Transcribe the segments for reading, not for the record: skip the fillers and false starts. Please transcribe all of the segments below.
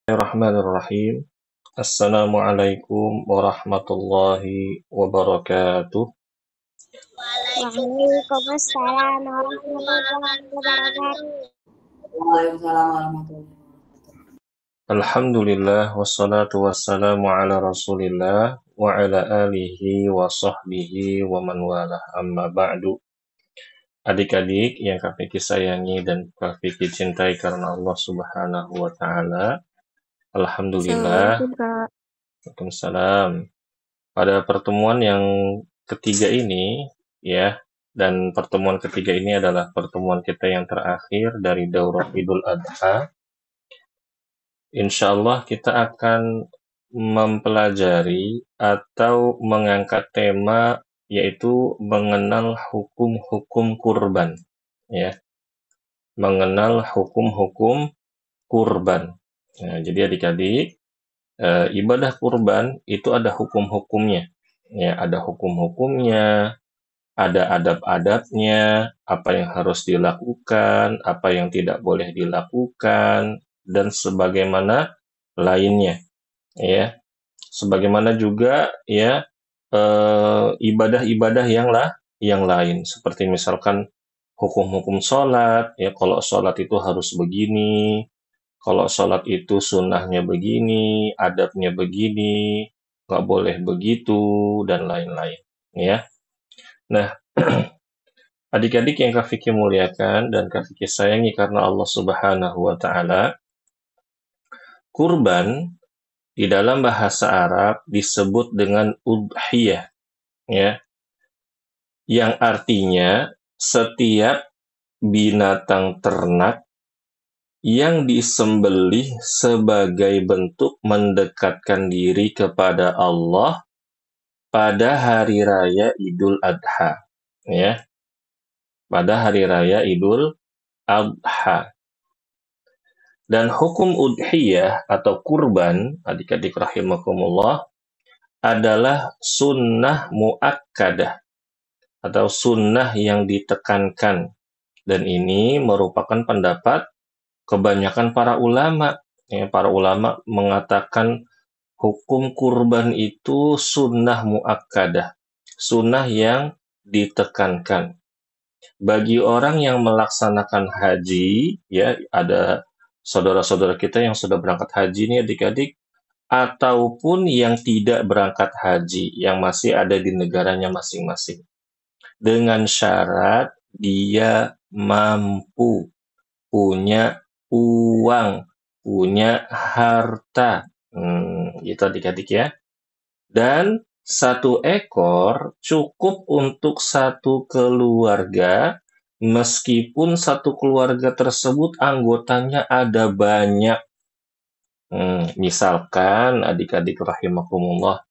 Bismillahirrahmanirrahim. Assalamualaikum warahmatullahi wabarakatuh. Waalaikumsalam warahmatullahi wabarakatuh. Waalaikumsalam warahmatullahi wabarakatuh. Alhamdulillah wassalatu wassalamu ala rasulillah wa ala alihi wa sahbihi wa man walah amma ba'du. Adik-adik yang kami sayangi dan kami cintai karena Allah Subhanahu wa taala. Alhamdulillah. Waalaikumsalam. Pada pertemuan yang ketiga ini ya, dan pertemuan ketiga ini adalah pertemuan kita yang terakhir dari Daurah Idul Adha. Insya Allah kita akan mempelajari atau mengangkat tema yaitu mengenal hukum-hukum kurban, ya, mengenal hukum-hukum kurban. Nah, jadi adik-adik, ibadah kurban itu ada hukum-hukumnya, ya, ada hukum-hukumnya, ada adab-adabnya, apa yang harus dilakukan, apa yang tidak boleh dilakukan, dan sebagaimana lainnya, ya. Sebagaimana juga ya ibadah-ibadah yang lain, seperti misalkan hukum-hukum sholat, ya, kalau sholat itu harus begini, kalau sholat itu sunnahnya begini, adabnya begini, nggak boleh begitu, dan lain-lain, ya. Nah, adik-adik yang Kak Fikri muliakan dan Kak Fikri sayangi karena Allah Subhanahu wa taala, kurban di dalam bahasa Arab disebut dengan udhiyah, ya. Yang artinya setiap binatang ternak yang disembelih sebagai bentuk mendekatkan diri kepada Allah pada hari raya Idul Adha, ya. Pada hari raya Idul Adha. Dan hukum udhiyah atau kurban, adik-adik rahimakumullah, adalah sunnah muakkadah atau sunnah yang ditekankan. Dan ini merupakan pendapat kebanyakan para ulama. Ya, para ulama mengatakan hukum kurban itu sunnah muakkadah, sunnah yang ditekankan. Bagi orang yang melaksanakan haji, ya, ada saudara-saudara kita yang sudah berangkat haji nih adik-adik, ataupun yang tidak berangkat haji, yang masih ada di negaranya masing-masing. Dengan syarat dia mampu, punya uang, punya harta. Itu adik-adik ya. Dan 1 ekor cukup untuk 1 keluarga, meskipun 1 keluarga tersebut anggotanya ada banyak. Misalkan adik-adik rahimakumullah,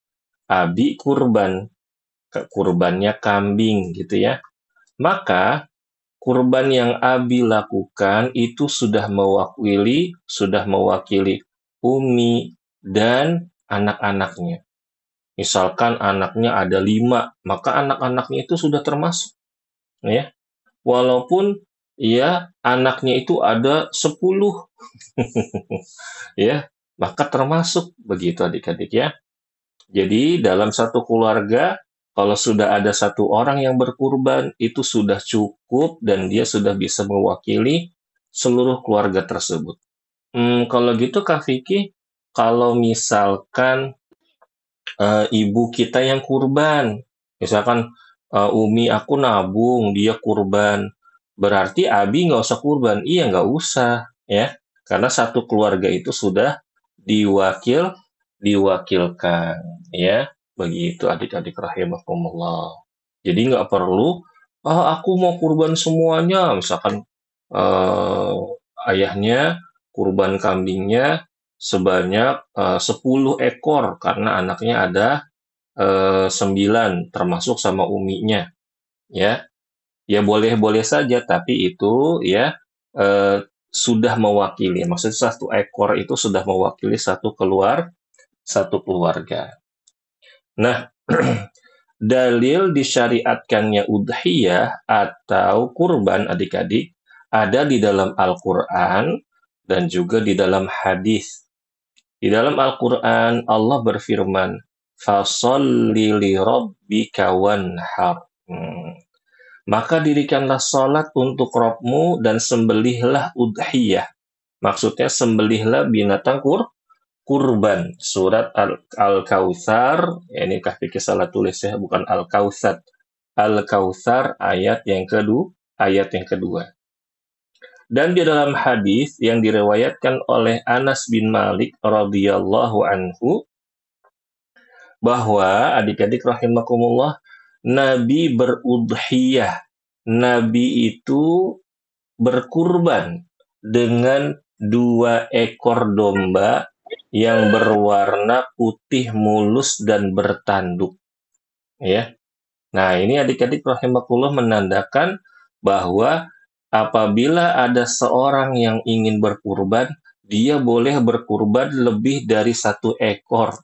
abi kurbannya kambing gitu ya. Maka kurban yang abi lakukan itu sudah mewakili umi dan anak-anaknya. Misalkan anaknya ada 5, maka anak-anaknya itu sudah termasuk, ya. Walaupun ya anaknya itu ada 10, ya, maka termasuk begitu adik-adik ya. Jadi dalam 1 keluarga, kalau sudah ada 1 orang yang berkurban, itu sudah cukup dan dia sudah bisa mewakili seluruh keluarga tersebut. Kalau gitu Kak Vicky, kalau misalkan ibu kita yang kurban, misalkan umi aku nabung, dia kurban, berarti abi nggak usah kurban. Iya, nggak usah, ya, karena 1 keluarga itu sudah diwakilkan, ya. Begitu adik-adik rahimakumullah. Jadi nggak perlu, aku mau kurban semuanya, misalkan ayahnya kurban kambingnya sebanyak 10 ekor karena anaknya ada 9 termasuk sama uminya, ya. Ya boleh-boleh saja, tapi itu ya sudah mewakili, maksudnya 1 ekor itu sudah mewakili satu keluarga. Nah, dalil disyariatkannya udhiyah atau kurban adik-adik ada di dalam Al-Quran dan juga di dalam hadis. Di dalam Al-Quran, Allah berfirman, "Fasolli li rabbika wanhar." Maka dirikanlah salat untuk Rabbmu dan sembelihlah udhiyah. Maksudnya sembelihlah binatang kurban. Surat Al-Kautsar, ya ini kah fikih salah tulis ya, bukan Al-Kautsar. Al-Kautsar ayat yang kedua. Dan di dalam hadis yang diriwayatkan oleh Anas bin Malik radhiyallahu anhu bahwa adik-adik rahimakumullah, Nabi berudhiyah. Nabi itu berkurban dengan 2 ekor domba yang berwarna putih mulus dan bertanduk. Ya. Nah, ini adik-adik rahimakumullah menandakan bahwa apabila ada seorang yang ingin berkurban, dia boleh berkurban lebih dari 1 ekor.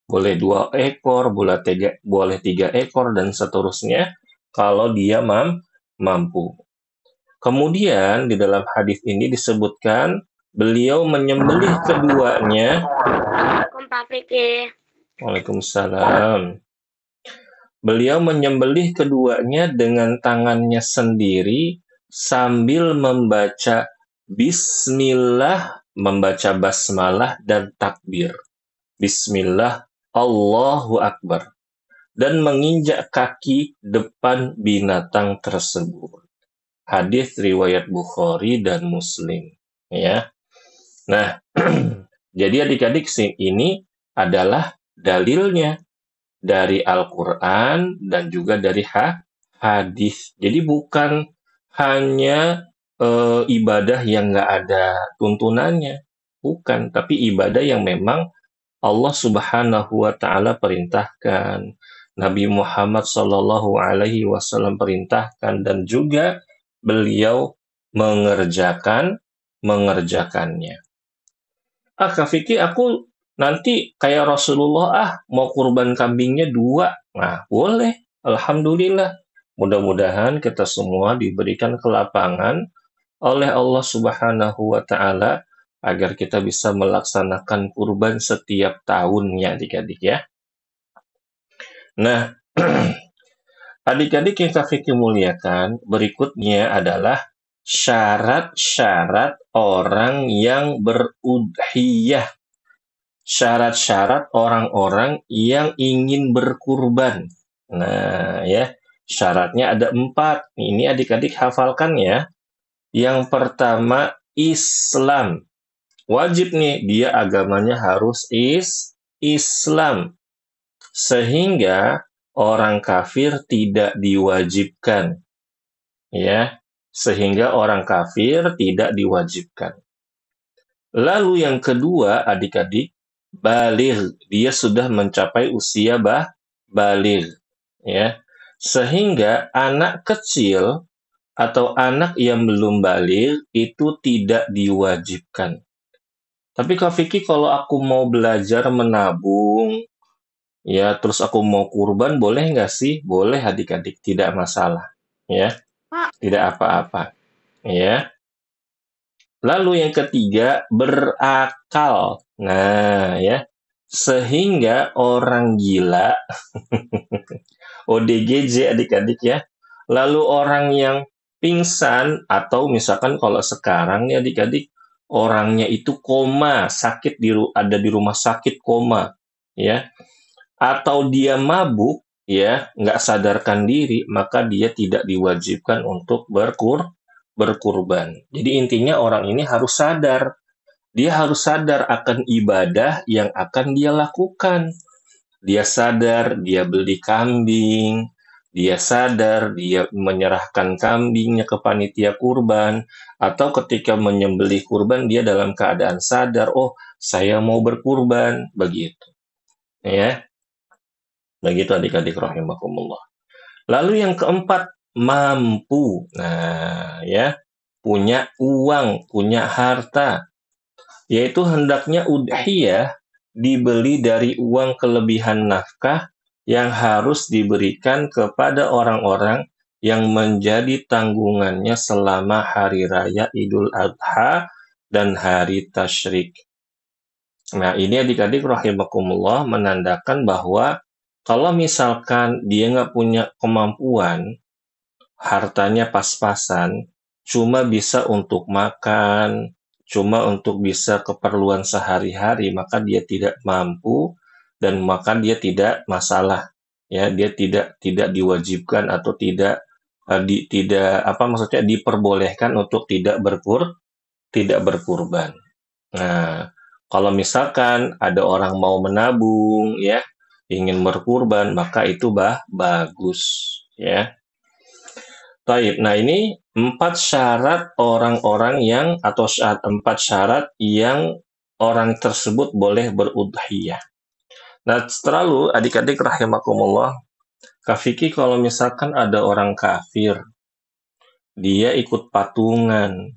Boleh 2 ekor, boleh 3 ekor, dan seterusnya kalau dia mampu. Kemudian di dalam hadis ini disebutkan beliau menyembelih keduanya. Waalaikumsalam. Beliau menyembelih keduanya dengan tangannya sendiri sambil membaca bismillah, membaca basmalah dan takbir. Bismillah, Allahu Akbar, dan menginjak kaki depan binatang tersebut. Hadis riwayat Bukhari dan Muslim, ya. Nah, jadi adik-adik ini adalah dalilnya dari Al-Quran dan juga dari hadis. Jadi bukan hanya ibadah yang nggak ada tuntunannya, bukan, tapi ibadah yang memang Allah Subhanahu wa Ta'ala perintahkan, Nabi Muhammad Sallallahu Alaihi Wasallam perintahkan, dan juga beliau mengerjakannya. Kak Vicky, aku nanti kayak Rasulullah, mau kurban kambingnya 2. Nah, boleh. Alhamdulillah. Mudah-mudahan kita semua diberikan kelapangan oleh Allah Subhanahu wa Ta'ala agar kita bisa melaksanakan kurban setiap tahunnya, adik-adik ya. Nah, adik-adik yang Kak Vicky muliakan, berikutnya adalah syarat-syarat orang yang berudhiyah. Syarat-syarat orang-orang yang ingin berkurban. Nah, ya, syaratnya ada 4. Ini adik-adik hafalkan ya. Yang pertama, Islam. Wajib nih, dia agamanya harus Islam. Sehingga orang kafir tidak diwajibkan. Ya, sehingga orang kafir tidak diwajibkan. Lalu yang kedua, adik-adik, baligh. Dia sudah mencapai usia baligh. Ya, sehingga anak kecil atau anak yang belum baligh itu tidak diwajibkan. Tapi Kak Vicky, kalau aku mau belajar menabung, ya terus aku mau kurban, boleh nggak sih? Boleh adik-adik, tidak masalah. Ya, tidak apa-apa. Ya. Lalu yang ketiga, berakal. Nah, ya, sehingga orang gila, ODGJ adik-adik ya, lalu orang yang pingsan, atau misalkan kalau sekarang ya adik-adik, orangnya itu koma, sakit ada di rumah sakit koma, ya, atau dia mabuk, ya, nggak sadarkan diri, maka dia tidak diwajibkan untuk berkurban. Jadi intinya orang ini harus sadar. Dia harus sadar akan ibadah yang akan dia lakukan. Dia sadar, dia beli kambing, dia sadar, dia menyerahkan kambingnya ke panitia kurban, atau ketika menyembelih kurban, dia dalam keadaan sadar, oh, saya mau berkurban, begitu. Ya, begitu adik-adik rahimakumullah. Lalu yang keempat, mampu. Nah, ya, punya uang, punya harta. Yaitu hendaknya udhiyah dibeli dari uang kelebihan nafkah yang harus diberikan kepada orang-orang yang menjadi tanggungannya selama hari raya Idul Adha dan hari Tasyrik. Nah, ini adik-adik rahimakumullah menandakan bahwa kalau misalkan dia nggak punya kemampuan, hartanya pas-pasan, cuma bisa untuk makan, cuma untuk bisa keperluan sehari-hari, maka dia tidak mampu dan maka dia tidak masalah. Ya, dia tidak diwajibkan atau tidak apa maksudnya diperbolehkan untuk tidak berkurban. Nah, kalau misalkan ada orang mau menabung ya, ingin berkurban, maka itu bagus ya. Baik, nah ini 4 syarat orang-orang yang atau empat syarat yang orang tersebut boleh berudhiyah. Nah, lalu adik-adik rahimakumullah, Kak Vicky kalau misalkan ada orang kafir, dia ikut patungan,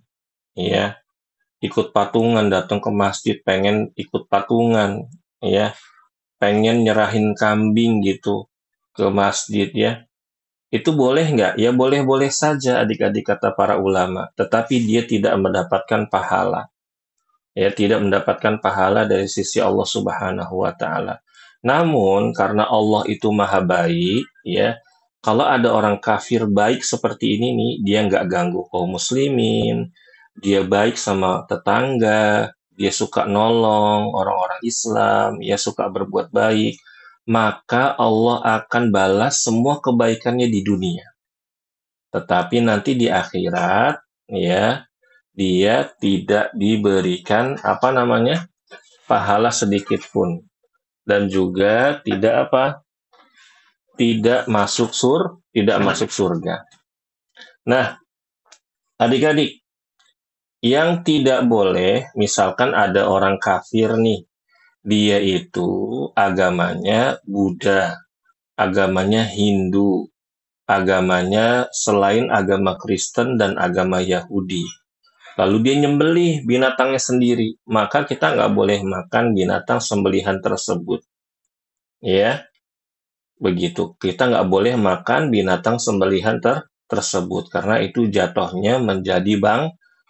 ya, ikut patungan datang ke masjid, pengen ikut patungan, ya, pengen nyerahin kambing gitu ke masjid ya. Itu boleh nggak? Ya boleh-boleh saja adik-adik kata para ulama, tetapi dia tidak mendapatkan pahala. Ya, tidak mendapatkan pahala dari sisi Allah Subhanahu wa taala. Namun karena Allah itu maha baik, ya, kalau ada orang kafir baik seperti ini nih, dia nggak ganggu kaum muslimin, dia baik sama tetangga, dia suka nolong orang-orang Islam, ya suka berbuat baik, maka Allah akan balas semua kebaikannya di dunia. Tetapi nanti di akhirat, ya, dia tidak diberikan apa namanya pahala sedikit pun dan juga tidak masuk surga. Nah, adik-adik, yang tidak boleh, misalkan ada orang kafir nih, dia itu agamanya Buddha, agamanya Hindu, agamanya selain agama Kristen dan agama Yahudi. Lalu dia nyembelih binatangnya sendiri, maka kita nggak boleh makan binatang sembelihan tersebut. Ya, begitu. Kita nggak boleh makan binatang sembelihan tersebut, karena itu jatuhnya menjadi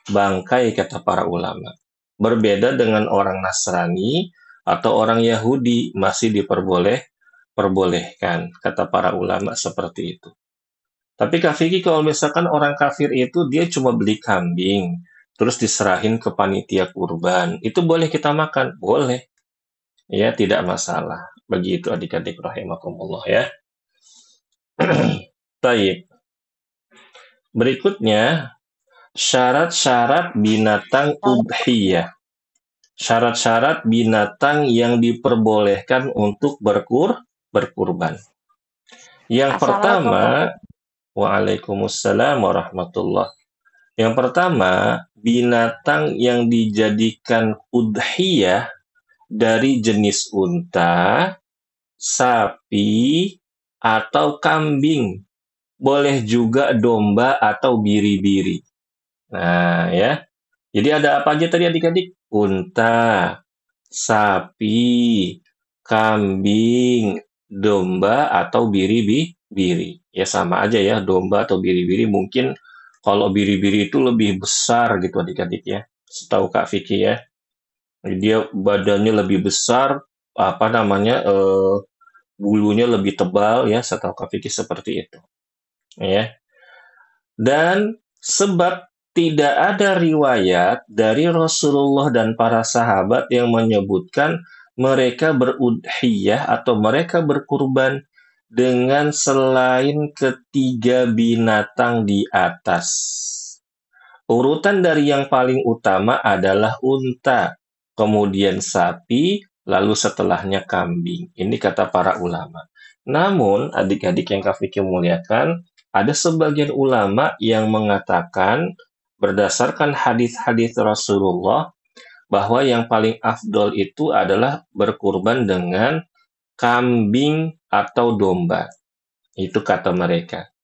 bangkai, kata para ulama. Berbeda dengan orang Nasrani atau orang Yahudi, masih diperbolehkan, kata para ulama seperti itu. Tapi Kak Vicky, kalau misalkan orang kafir itu dia cuma beli kambing, terus diserahin ke panitia kurban, itu boleh kita makan? Boleh. Ya, tidak masalah. Begitu adik-adik rahimakumullah ya. Baik. Berikutnya, syarat-syarat binatang udhiyah. Syarat-syarat binatang yang diperbolehkan untuk berkurban. Yang pertama, waalaikumsalam warahmatullah. Yang pertama, binatang yang dijadikan udhiyah dari jenis unta, sapi, atau kambing. Boleh juga domba atau biri-biri. Nah, ya. Jadi ada apa aja tadi adik-adik? Unta, sapi, kambing, domba, atau biri-biri. Ya sama aja ya, domba atau biri-biri. Mungkin kalau biri-biri itu lebih besar gitu adik-adik ya. Setahu Kak Vicky ya. Dia badannya lebih besar, apa namanya, bulunya lebih tebal ya, setahu Kak Vicky seperti itu. Ya. Dan sebab tidak ada riwayat dari Rasulullah dan para sahabat yang menyebutkan mereka berudhiyah atau mereka berkurban dengan selain ketiga binatang di atas. Urutan dari yang paling utama adalah unta, kemudian sapi, lalu setelahnya kambing. Ini kata para ulama. Namun, adik-adik yang Kak Vicky muliakan, ada sebagian ulama yang mengatakan berdasarkan hadis-hadis Rasulullah bahwa yang paling afdol itu adalah berkurban dengan kambing atau domba. Itu kata mereka.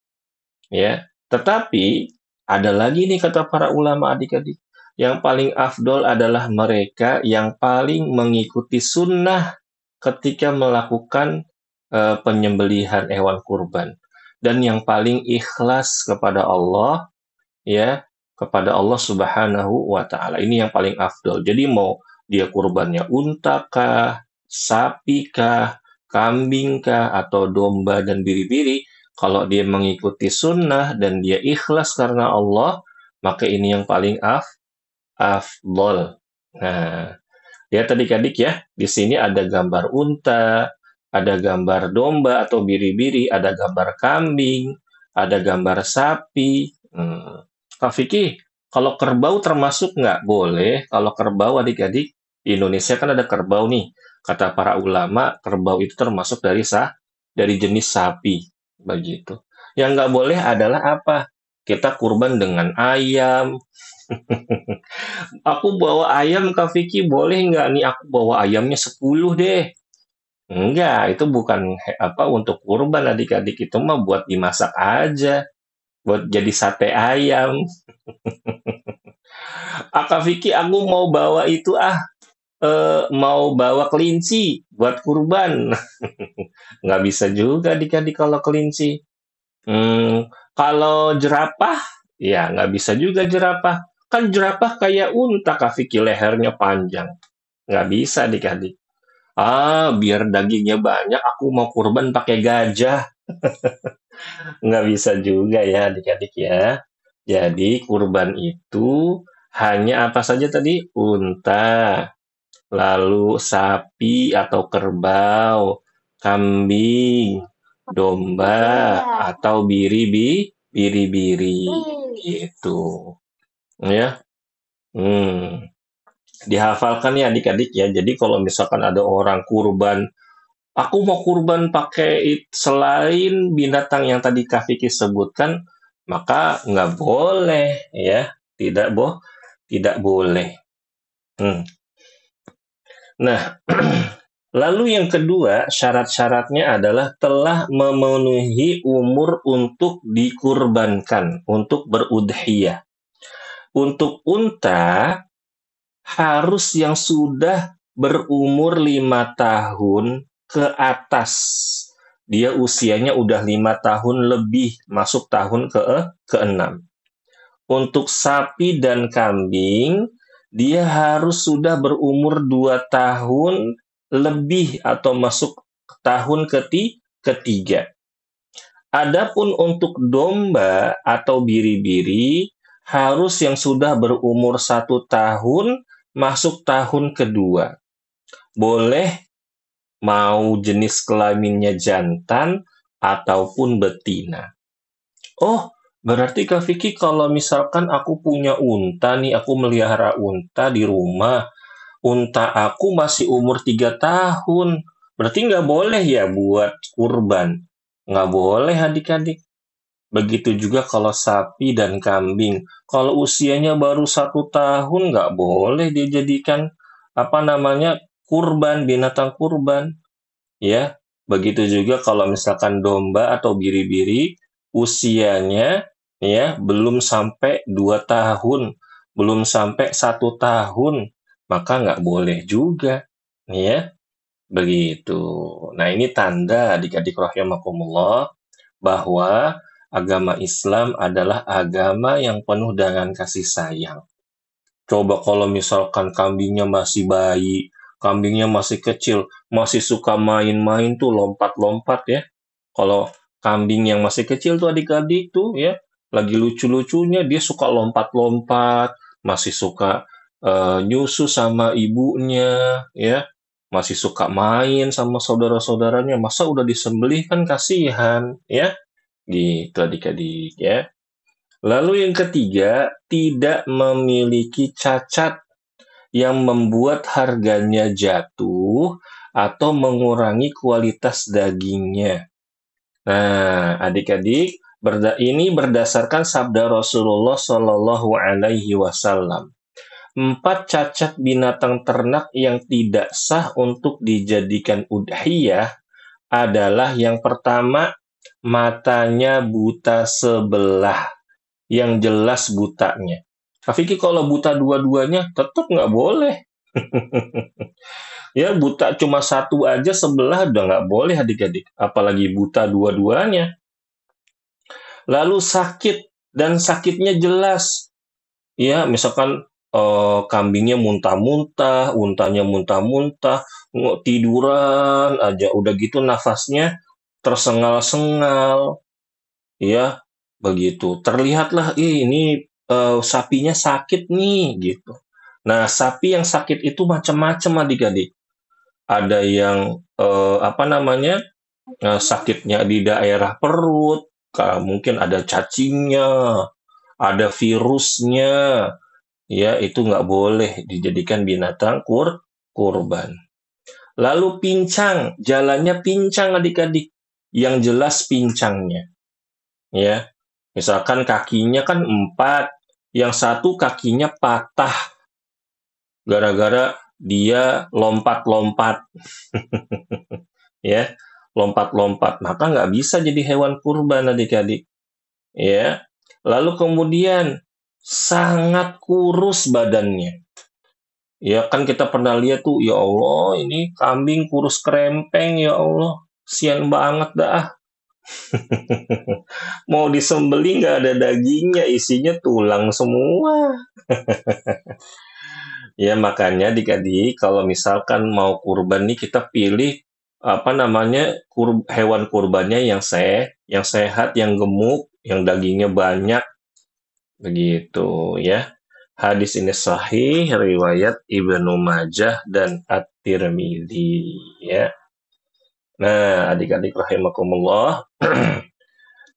Ya, tetapi ada lagi nih kata para ulama adik-adik. Yang paling afdol adalah mereka yang paling mengikuti sunnah ketika melakukan penyembelihan hewan kurban. Dan yang paling ikhlas kepada Allah, ya, kepada Allah Subhanahu wa Ta'ala. Ini yang paling afdol. Jadi mau dia kurbannya unta kah, sapi kah, kambing kah, atau domba dan biri-biri, kalau dia mengikuti sunnah dan dia ikhlas karena Allah, maka ini yang paling afdol. Nah, lihat adik-adik ya, di sini ada gambar unta, ada gambar domba atau biri-biri, ada gambar kambing, ada gambar sapi. Kak Vicky, kalau kerbau termasuk nggak? Boleh. Kalau kerbau adik-adik, di Indonesia kan ada kerbau nih. Kata para ulama, kerbau itu termasuk dari jenis sapi. Begitu. Yang nggak boleh adalah apa? Kita kurban dengan ayam. Aku bawa ayam, Kak Vicky, boleh nggak nih aku bawa ayamnya 10 deh? Enggak, itu bukan untuk kurban adik-adik, itu mah buat dimasak aja, buat jadi sate ayam. Kak Vicky, aku mau bawa itu mau bawa kelinci buat kurban. Nggak bisa juga adik-adik kalau kelinci. Kalau jerapah, ya nggak bisa juga jerapah. Kan jerapah kayak unta, Kak Vicky, lehernya panjang. Nggak bisa adik-adik. Biar dagingnya banyak, aku mau kurban pakai gajah. Nggak bisa juga ya adik-adik ya. Jadi kurban itu hanya apa saja tadi? Unta, lalu sapi atau kerbau, kambing, domba, atau biri-biri gitu. Ya. Dihafalkan ya adik-adik ya. Jadi kalau misalkan ada orang kurban, aku mau kurban pakai selain binatang yang tadi Kak Vicky sebutkan, maka nggak boleh ya. Tidak boleh. Nah, lalu yang kedua, syarat-syaratnya adalah telah memenuhi umur untuk dikurbankan, untuk berudhiyah. Untuk unta, harus yang sudah berumur 5 tahun ke atas. Dia usianya udah 5 tahun lebih, masuk tahun ke-6. Untuk sapi dan kambing, dia harus sudah berumur 2 tahun lebih atau masuk tahun ketiga. Adapun untuk domba atau biri-biri, harus yang sudah berumur 1 tahun masuk tahun kedua. Boleh mau jenis kelaminnya jantan ataupun betina. Oh, berarti Kak Vicky kalau misalkan aku punya unta nih, aku melihara unta di rumah, unta aku masih umur 3 tahun, berarti nggak boleh ya buat kurban? Nggak boleh adik-adik. Begitu juga kalau sapi dan kambing. Kalau usianya baru 1 tahun, nggak boleh dijadikan kurban, binatang kurban. Ya, begitu juga kalau misalkan domba atau biri-biri, usianya ya belum sampai 2 tahun, belum sampai 1 tahun, maka nggak boleh juga. Ya, begitu. Nah, ini tanda adik-adik rahimakumullah bahwa agama Islam adalah agama yang penuh dengan kasih sayang. Coba kalau misalkan kambingnya masih bayi, kambingnya masih kecil, masih suka main-main tuh, lompat-lompat ya. Kalau kambing yang masih kecil tuh adik-adik tuh ya, lagi lucu-lucunya dia suka lompat-lompat, masih suka nyusu sama ibunya ya, masih suka main sama saudara-saudaranya. Masa udah disembelih kan kasihan ya. Gitu adik-adik ya. Lalu yang ketiga, tidak memiliki cacat yang membuat harganya jatuh atau mengurangi kualitas dagingnya. Nah, adik-adik, ini berdasarkan sabda Rasulullah Shallallahu Alaihi Wasallam. 4 cacat binatang ternak yang tidak sah untuk dijadikan udhiyah adalah yang pertama, matanya buta sebelah, yang jelas butanya. Kak Vicky kalau buta dua-duanya tetap nggak boleh. Ya buta cuma 1 aja sebelah udah nggak boleh adik-adik, apalagi buta dua-duanya. Lalu sakit, dan sakitnya jelas. Ya misalkan kambingnya muntah-muntah, untanya muntah-muntah, tiduran aja, udah gitu nafasnya tersengal-sengal, ya begitu. Terlihatlah, ini sapinya sakit nih, gitu. Nah, sapi yang sakit itu macam-macam adik-adik. Ada yang sakitnya di daerah perut, mungkin ada cacingnya, ada virusnya, ya itu nggak boleh dijadikan binatang kurban. Lalu pincang, jalannya pincang adik-adik, yang jelas pincangnya, ya. Misalkan kakinya kan 4, yang satu kakinya patah gara-gara dia lompat-lompat, ya, lompat-lompat, maka nggak bisa jadi hewan kurban adik-adik, ya. Lalu kemudian sangat kurus badannya. Ya kan kita pernah lihat tuh, ya Allah ini kambing kurus krempeng, ya Allah, sian banget dah. Mau disembeli nggak ada dagingnya, isinya tulang semua. Ya makanya adik-adik kalau misalkan mau kurban nih kita pilih hewan kurbannya yang sehat, yang gemuk, yang dagingnya banyak, begitu ya. Hadis ini sahih riwayat Ibnu Majah dan At-Tirmidzi, ya. Nah, adik-adik rahimakumullah,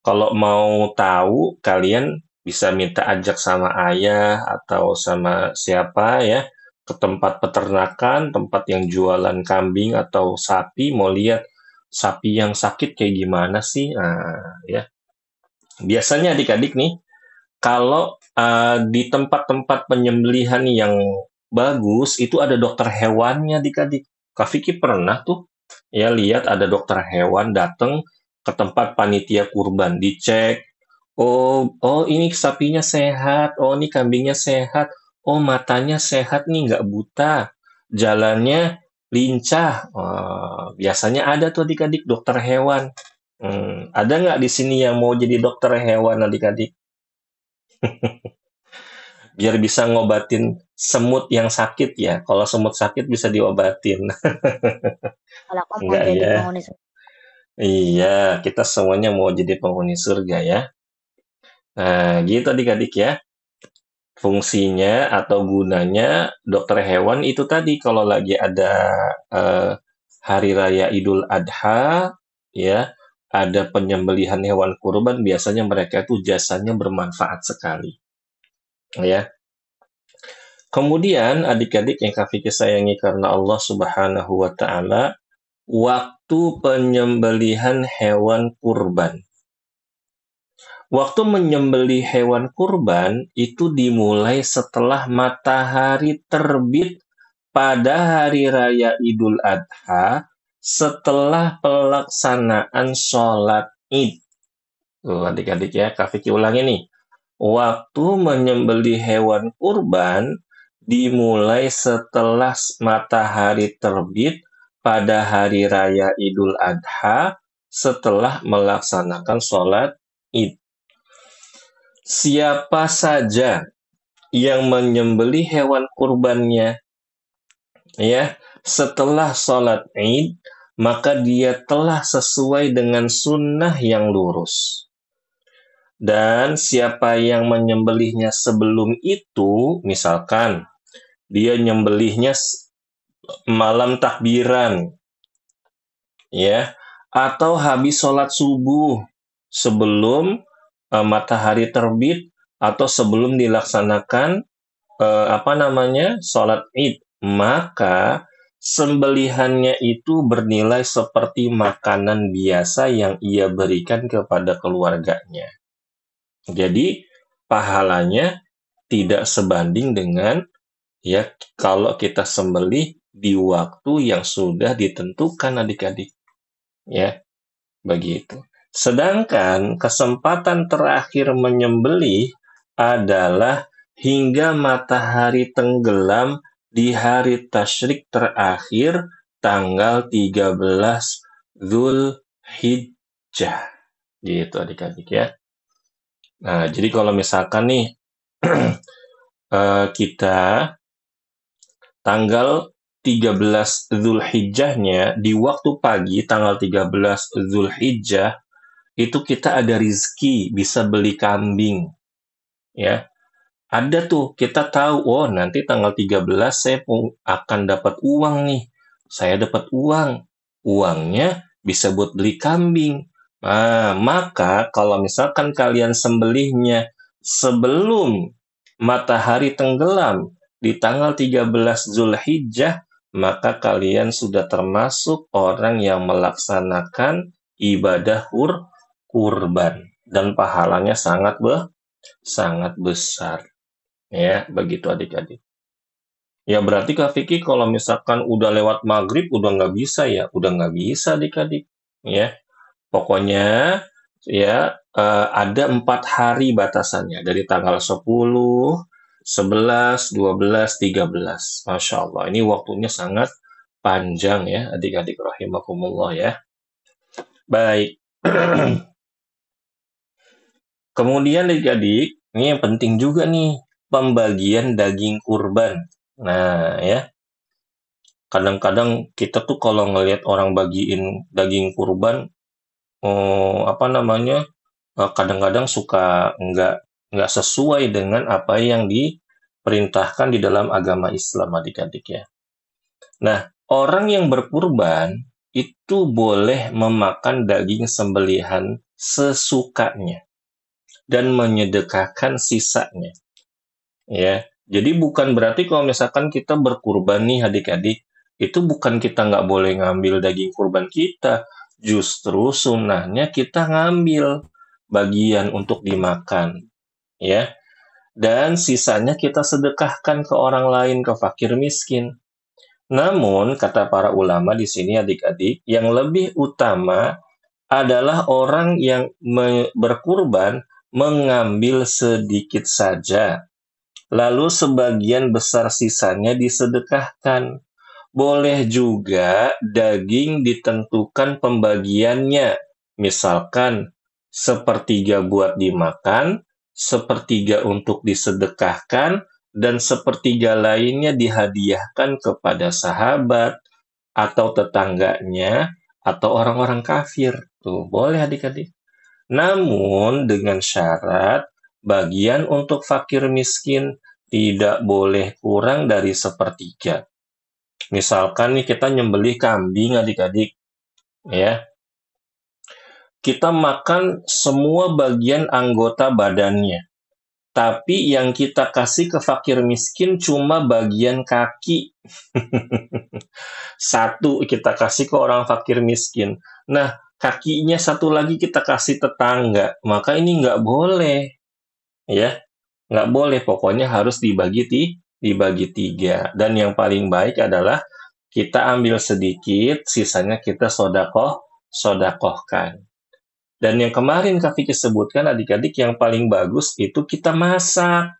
kalau mau tahu kalian bisa minta ajak sama ayah atau sama siapa ya ke tempat peternakan, tempat yang jualan kambing atau sapi, mau lihat sapi yang sakit kayak gimana sih. Nah, ya. Biasanya adik-adik nih kalau di tempat-tempat penyembelihan yang bagus, itu ada dokter hewannya adik-adik. Kak Vicky pernah tuh ya lihat ada dokter hewan datang ke tempat panitia kurban, dicek. Oh ini sapinya sehat, oh ini kambingnya sehat, oh matanya sehat nih, nggak buta, jalannya lincah. Biasanya ada tuh adik-adik dokter hewan. Ada nggak di sini yang mau jadi dokter hewan adik-adik? Biar bisa ngobatin semut yang sakit ya. Kalau semut sakit bisa diobatin. Kalau aku mau Enggak jadi ya? penghuni Iya, kita semuanya mau jadi penghuni surga ya. Nah, gitu adik-adik ya. Fungsinya atau gunanya dokter hewan itu tadi kalau lagi ada hari raya Idul Adha, ya, ada penyembelihan hewan kurban, biasanya mereka tuh jasanya bermanfaat sekali. Ya. Kemudian adik-adik yang Kak Vicky sayangi karena Allah Subhanahu wa taala, waktu penyembelihan hewan kurban. Waktu menyembelih hewan kurban itu dimulai setelah matahari terbit pada hari raya Idul Adha setelah pelaksanaan sholat Id. Tuh adik-adik ya, Kak Vicky ulangi nih. Waktu menyembelih hewan kurban dimulai setelah matahari terbit pada hari raya Idul Adha setelah melaksanakan sholat Id. Siapa saja yang menyembelih hewan kurbannya ya setelah sholat Id, maka dia telah sesuai dengan sunnah yang lurus. Dan siapa yang menyembelihnya sebelum itu, misalkan dia nyembelihnya malam takbiran, ya, atau habis sholat subuh sebelum matahari terbit atau sebelum dilaksanakan sholat Id, maka sembelihannya itu bernilai seperti makanan biasa yang ia berikan kepada keluarganya. Jadi pahalanya tidak sebanding dengan ya kalau kita sembelih di waktu yang sudah ditentukan adik-adik. Ya, begitu. Sedangkan kesempatan terakhir menyembelih adalah hingga matahari tenggelam di hari tasyrik terakhir tanggal 13 Zulhijjah. Gitu adik-adik ya. Nah, jadi kalau misalkan nih kita tanggal 13 Zulhijjahnya, di waktu pagi tanggal 13 Zulhijjah, itu kita ada rizki, bisa beli kambing. Ya, ada tuh, kita tahu, oh nanti tanggal 13 saya akan dapat uang nih. Saya dapat uang. Uangnya bisa buat beli kambing. Nah, maka kalau misalkan kalian sembelihnya sebelum matahari tenggelam di tanggal 13 Zulhijjah, maka kalian sudah termasuk orang yang melaksanakan ibadah kurban. Dan pahalanya sangat besar. Ya, begitu adik-adik. Ya berarti Kak Vicky kalau misalkan udah lewat maghrib udah nggak bisa ya, udah nggak bisa adik-adik. Ya, pokoknya ya ada 4 hari batasannya dari tanggal 10, 11, 12, 13. Masya Allah, ini waktunya sangat panjang ya adik-adik rahimakumullah ya. Baik. Kemudian adik-adik, ini yang penting juga nih, pembagian daging kurban. Nah ya, kadang-kadang kita tuh kalau ngelihat orang bagiin daging kurban, kadang-kadang suka nggak sesuai dengan apa yang diperintahkan di dalam agama Islam adik-adik ya. Nah, orang yang berkurban itu boleh memakan daging sembelihan sesukanya dan menyedekahkan sisanya. Ya, jadi bukan berarti kalau misalkan kita berkurban nih adik-adik, itu bukan kita nggak boleh ngambil daging kurban kita. Justru sunnahnya kita ngambil bagian untuk dimakan, ya. Dan sisanya kita sedekahkan ke orang lain, ke fakir miskin. Namun, kata para ulama di sini adik-adik, yang lebih utama adalah orang yang berkurban mengambil sedikit saja, lalu sebagian besar sisanya disedekahkan. Boleh juga daging ditentukan pembagiannya, misalkan sepertiga buat dimakan, sepertiga untuk disedekahkan, dan sepertiga lainnya dihadiahkan kepada sahabat, atau tetangganya, atau orang-orang kafir. Tuh, boleh adik-adik. Namun dengan syarat, bagian untuk fakir miskin tidak boleh kurang dari sepertiga. Misalkan nih kita nyembelih kambing adik-adik, ya. Kita makan semua bagian anggota badannya. Tapi yang kita kasih ke fakir miskin cuma bagian kaki. Satu kita kasih ke orang fakir miskin. Nah, kakinya satu lagi kita kasih tetangga. Maka ini nggak boleh. Ya, nggak boleh. Pokoknya harus dibagi 3. Dan yang paling baik adalah kita ambil sedikit, sisanya kita sodakohkan. Dan yang kemarin Kak Vicky sebutkan adik-adik yang paling bagus itu kita masak.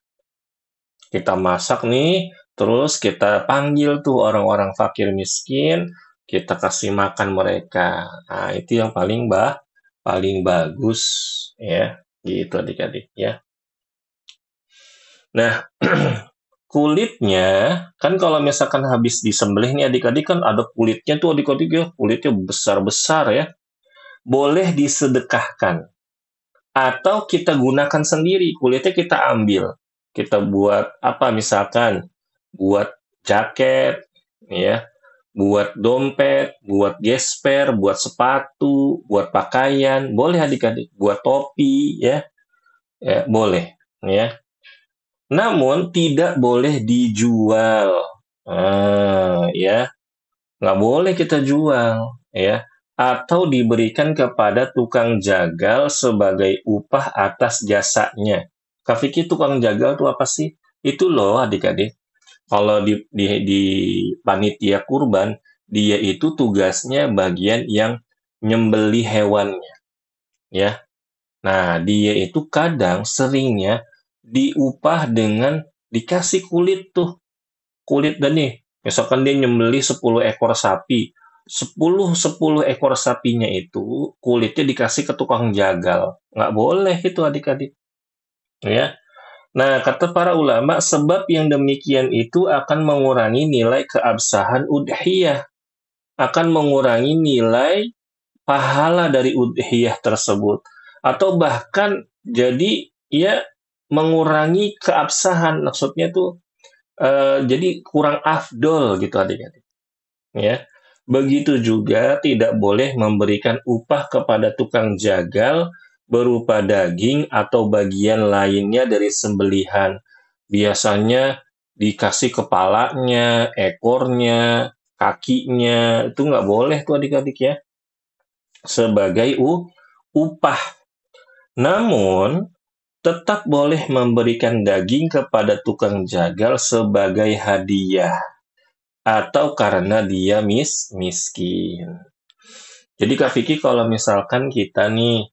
Kita masak nih, terus kita panggil tuh orang-orang fakir miskin, kita kasih makan mereka. Nah, itu yang paling bagus ya, gitu adik-adik ya. Nah, kulitnya, kan kalau misalkan habis disembelih nih adik-adik kan ada kulitnya tuh adik-adik ya, kulitnya besar-besar ya. Boleh disedekahkan. Atau kita gunakan sendiri, kulitnya kita ambil. Kita buat apa misalkan, buat jaket, ya, buat dompet, buat gesper, buat sepatu, buat pakaian, boleh adik-adik, buat topi, ya boleh, ya. Namun tidak boleh dijual, ya, nggak boleh kita jual, ya, atau diberikan kepada tukang jagal sebagai upah atas jasanya. Kak Vicky, tukang jagal itu apa sih? Itu loh adik-adik, kalau di panitia kurban, dia itu tugasnya bagian yang nyembeli hewannya, ya. Nah, dia itu seringnya diupah dengan dikasih kulit tuh. Kulit dan nih, misalkan dia nyembeli 10 ekor sapi. 10 ekor sapinya itu kulitnya dikasih ke tukang jagal. Nggak boleh itu adik-adik. Ya. Nah, kata para ulama, sebab yang demikian itu akan mengurangi nilai keabsahan udhiyah, akan mengurangi nilai pahala dari udhiyah tersebut, atau bahkan jadi ya mengurangi keabsahan, maksudnya tuh jadi kurang afdol gitu adik-adik ya. Begitu juga tidak boleh memberikan upah kepada tukang jagal berupa daging atau bagian lainnya dari sembelihan. Biasanya dikasih kepalanya, ekornya, kakinya, itu nggak boleh tuh adik-adik ya, sebagai upah. Namun, tetap boleh memberikan daging kepada tukang jagal sebagai hadiah atau karena dia miskin. Jadi Kak Vicky, kalau misalkan kita nih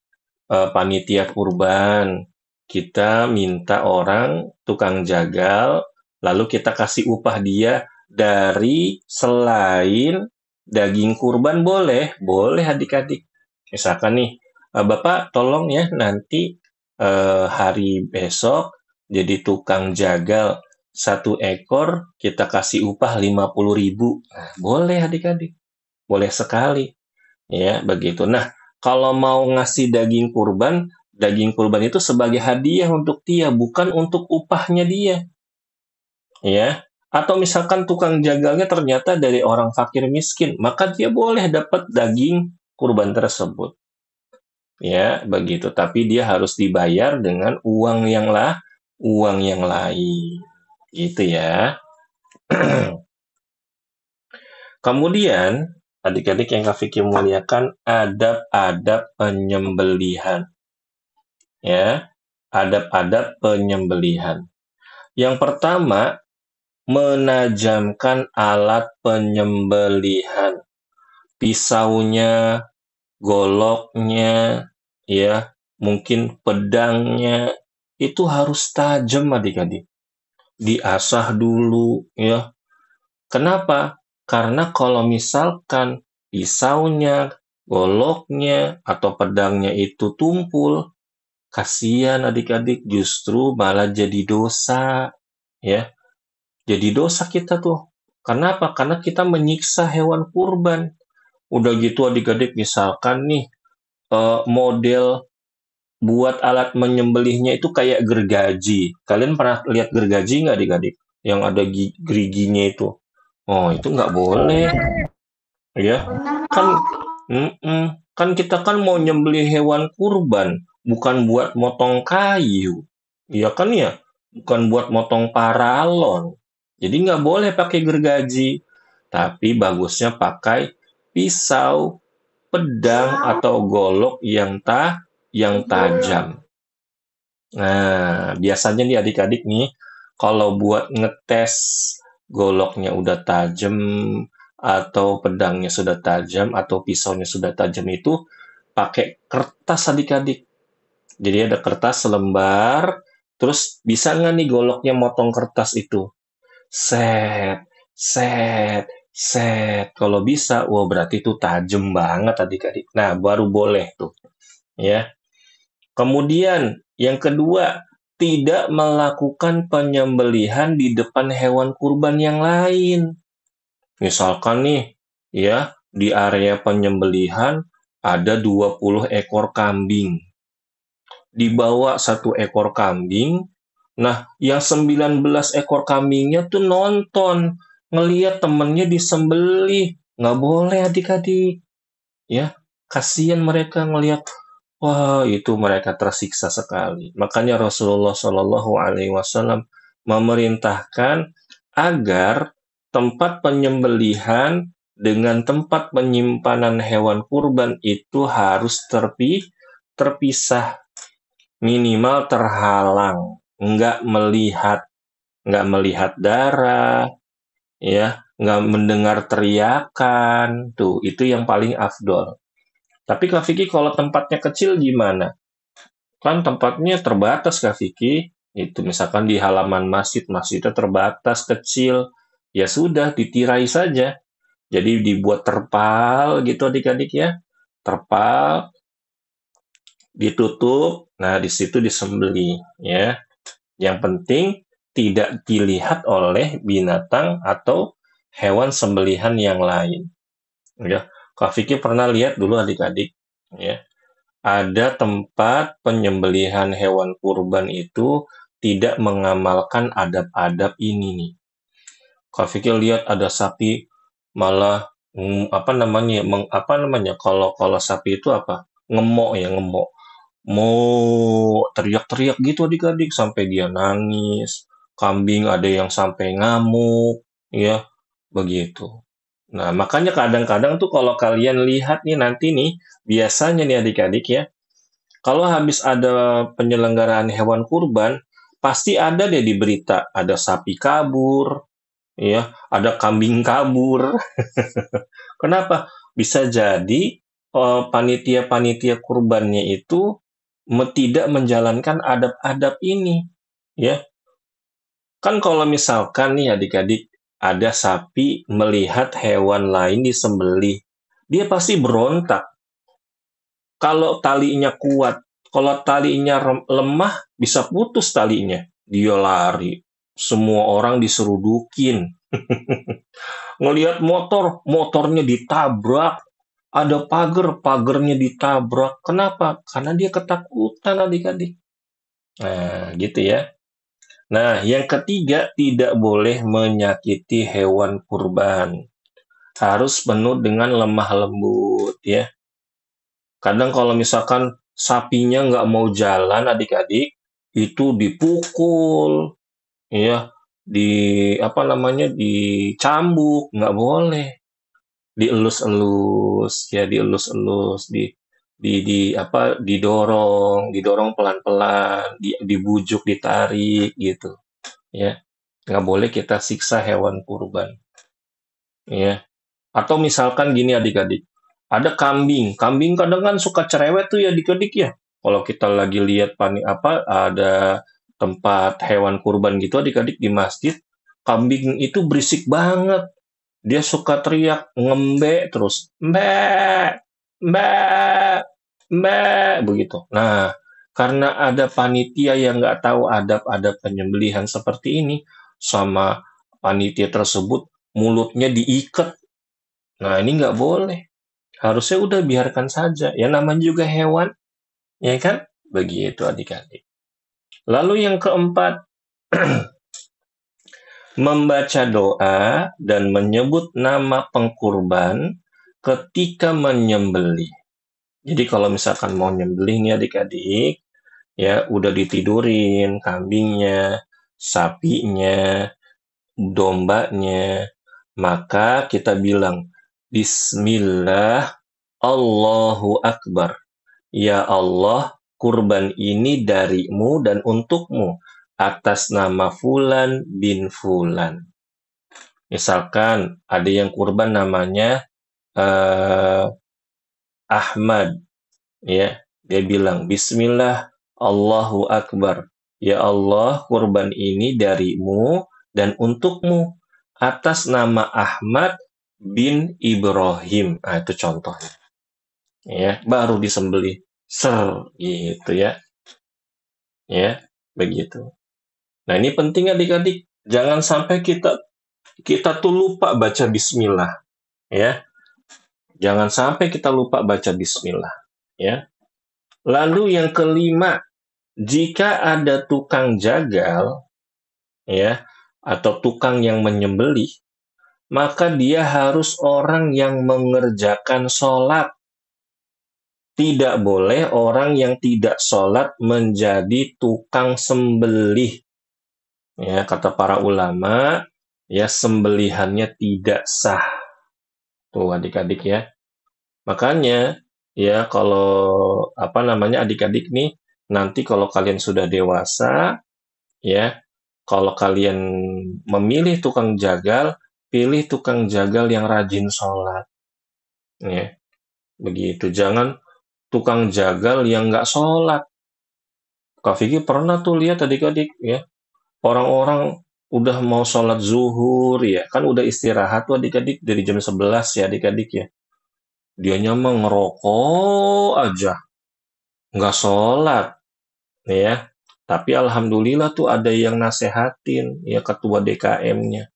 panitia kurban, kita minta orang tukang jagal, lalu kita kasih upah dia dari selain daging kurban, boleh, boleh adik-adik. Misalkan nih, Bapak tolong ya nanti hari besok jadi tukang jagal 1 ekor, kita kasih upah 50.000. Nah, boleh adik-adik, boleh sekali ya begitu. Nah, kalau mau ngasih daging kurban itu sebagai hadiah untuk dia, bukan untuk upahnya dia ya. Atau misalkan tukang jagalnya ternyata dari orang fakir miskin, maka dia boleh dapat daging kurban tersebut ya begitu, tapi dia harus dibayar dengan uang yang lain gitu ya. Kemudian adik-adik yang Kak Vicky muliakan, adab-adab penyembelihan ya, adab-adab penyembelihan. Yang pertama, menajamkan alat penyembelihan, pisaunya, goloknya, ya, mungkin pedangnya, itu harus tajam adik-adik. Diasah dulu, ya. Kenapa? Karena kalau misalkan pisaunya, goloknya, atau pedangnya itu tumpul, kasihan adik-adik, justru malah jadi dosa, ya. Jadi dosa kita tuh. Kenapa? Karena kita menyiksa hewan kurban. Udah gitu adik-adik, misalkan nih model buat alat menyembelihnya itu kayak gergaji. Kalian pernah lihat gergaji nggak adik-adik? Yang ada geriginya itu. Oh, itu nggak boleh. Ya, kan, kan kita kan mau nyembelih hewan kurban, bukan buat motong kayu. Iya kan ya? Bukan buat motong paralon. Jadi nggak boleh pakai gergaji. Tapi bagusnya pakai pisau, pedang, atau golok yang tajam. Nah, biasanya nih adik-adik nih, kalau buat ngetes goloknya udah tajam, atau pedangnya sudah tajam, atau pisaunya sudah tajam itu, pakai kertas adik-adik. Jadi ada kertas selembar, terus bisa nggak nih goloknya motong kertas itu? Set, set, set. Kalau bisa, wah berarti itu tajam banget adik-adik. Nah, baru boleh tuh. Ya. Kemudian, yang kedua, tidak melakukan penyembelihan di depan hewan kurban yang lain. Misalkan nih, ya, di area penyembelihan ada 20 ekor kambing. Dibawa 1 ekor kambing, nah, yang 19 ekor kambingnya tuh nonton, ngelihat temennya disembelih. Nggak boleh adik-adik. Ya, kasihan mereka ngelihat. Wah, itu mereka tersiksa sekali. Makanya Rasulullah Shallallahu Alaihi Wasallam memerintahkan agar tempat penyembelihan dengan tempat penyimpanan hewan kurban itu harus terpisah, minimal terhalang, nggak melihat darah, ya, nggak mendengar teriakan, tuh itu yang paling afdol. Tapi Kak Vicky kalau tempatnya kecil gimana? Kan tempatnya terbatas Kak Vicky. Itu misalkan di halaman masjid, masjidnya terbatas, kecil. Ya sudah, ditirai saja. Jadi dibuat terpal gitu adik-adik ya. Terpal, ditutup, nah di situ disembelih ya. Yang penting tidak dilihat oleh binatang atau hewan sembelihan yang lain. Ya, Kak Vicky pernah lihat dulu adik-adik, ya, ada tempat penyembelihan hewan kurban itu tidak mengamalkan adab-adab ini nih. Kak Vicky lihat ada sapi malah apa namanya kalau sapi itu apa ngemok ya ngemok mau teriak-teriak gitu adik-adik sampai dia nangis. Kambing ada yang sampai ngamuk, ya begitu. Nah, makanya kadang-kadang tuh kalau kalian lihat nih nanti nih, biasanya nih adik-adik ya, kalau habis ada penyelenggaraan hewan kurban, pasti ada deh di berita, ada sapi kabur, ya, ada kambing kabur. Kenapa? Bisa jadi panitia-panitia kurbannya itu tidak menjalankan adab-adab ini, ya. Kan kalau misalkan nih adik-adik ada sapi melihat hewan lain disembelih, dia pasti berontak. Kalau talinya kuat, kalau talinya lemah, bisa putus talinya. Dia lari. Semua orang diserudukin. Ngelihat motor, motornya ditabrak. Ada pagar, pagernya ditabrak. Kenapa? Karena dia ketakutan adik-adik. Nah, gitu ya. Nah, yang ketiga, tidak boleh menyakiti hewan kurban. Harus penuh dengan lemah lembut, ya. Kadang kalau misalkan sapinya nggak mau jalan, adik-adik, itu dipukul, ya, dicambuk, nggak boleh. Dielus-elus, ya, dielus-elus, didorong pelan-pelan, dibujuk, ditarik, gitu. Ya, nggak boleh kita siksa hewan kurban, ya. Atau misalkan gini adik-adik, ada kambing kadang kan suka cerewet tuh ya adik-adik ya. Kalau kita lagi lihat ada tempat hewan kurban gitu adik-adik di masjid, kambing itu berisik banget. Dia suka teriak ngembe terus, mbe, mbe, mbe, begitu. Nah, karena ada panitia yang nggak tahu adab-adab penyembelihan seperti ini, sama panitia tersebut mulutnya diikat. Nah, ini nggak boleh. Harusnya udah biarkan saja. Ya namanya juga hewan, ya kan? Begitu adik-adik. Lalu yang keempat, membaca doa dan menyebut nama pengkurban ketika menyembelih. Jadi kalau misalkan mau nyembelih nih adik-adik, ya udah ditidurin kambingnya, sapinya, dombanya, maka kita bilang Bismillah, Allahu Akbar. Ya Allah, kurban ini darimu dan untukmu atas nama Fulan bin Fulan. Misalkan ada yang kurban namanya Ahmad, ya, dia bilang Bismillah, Allahu Akbar. Ya Allah, kurban ini darimu dan untukmu atas nama Ahmad bin Ibrahim. Nah, itu contohnya. Ya, baru disembelih. Gitu ya. Ya, begitu. Nah, ini penting adik-adik. Jangan sampai kita tuh lupa baca bismillah, ya. Jangan sampai kita lupa baca bismillah, ya. Lalu yang kelima, jika ada tukang jagal, ya, atau tukang yang menyembelih, maka dia harus orang yang mengerjakan sholat. Tidak boleh orang yang tidak sholat menjadi tukang sembelih. Ya, kata para ulama, ya sembelihannya tidak sah. Tuh adik-adik ya. Makanya ya kalau adik-adik nih nanti kalau kalian sudah dewasa ya, kalau kalian memilih tukang jagal, pilih tukang jagal yang rajin sholat. Ya, begitu. Jangan tukang jagal yang nggak sholat. Kak Vicky pernah tuh lihat adik-adik ya, orang-orang udah mau sholat zuhur ya, kan udah istirahat tuh adik-adik dari jam 11 ya adik-adik ya. Dianya mah ngerokok aja, nggak sholat ya. Tapi alhamdulillah tuh ada yang nasehatin, ya ketua DKM-nya.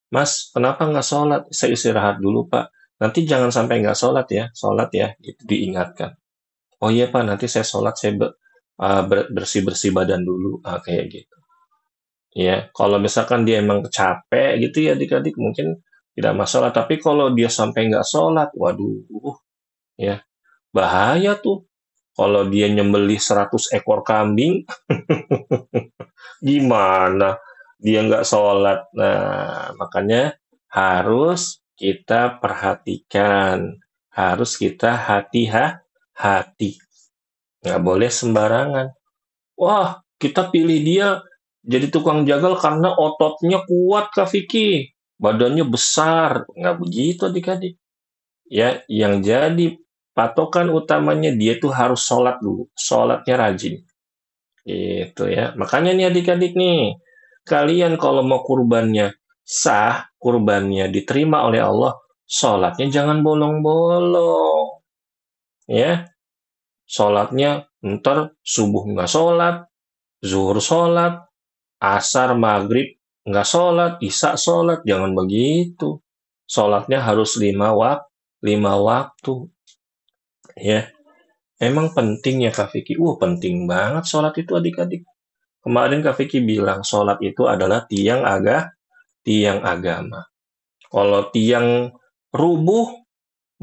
Mas, kenapa nggak sholat? Saya istirahat dulu, Pak. Nanti jangan sampai nggak sholat ya, gitu diingatkan. Oh iya Pak, nanti saya sholat, saya bersih-bersih badan dulu, kayak gitu. Ya, kalau misalkan dia emang capek gitu ya adik-adik, mungkin tidak masalah. Tapi kalau dia sampai nggak sholat, waduh, ya bahaya tuh. Kalau dia nyembelih 100 ekor kambing, gimana? Dia nggak sholat. Nah, makanya harus kita perhatikan. Harus kita hati-hati. Nggak boleh sembarangan. Wah, kita pilih dia jadi tukang jagal karena ototnya kuat, Kak Vicky. Badannya besar. Nggak begitu adik-adik. Ya, yang jadi patokan utamanya dia tuh harus sholat dulu. Sholatnya rajin. Gitu ya. Makanya nih adik-adik nih, kalian kalau mau kurbannya sah, kurbannya diterima oleh Allah, sholatnya jangan bolong-bolong. Ya, sholatnya ntar subuh nggak sholat, zuhur sholat, asar maghrib nggak sholat, isya sholat, jangan begitu. Sholatnya harus 5 waktu. Ya, emang penting ya Kak Vicky? Penting banget sholat itu adik-adik. Kemarin Kak Vicky bilang sholat itu adalah tiang agama. Kalau tiang rubuh,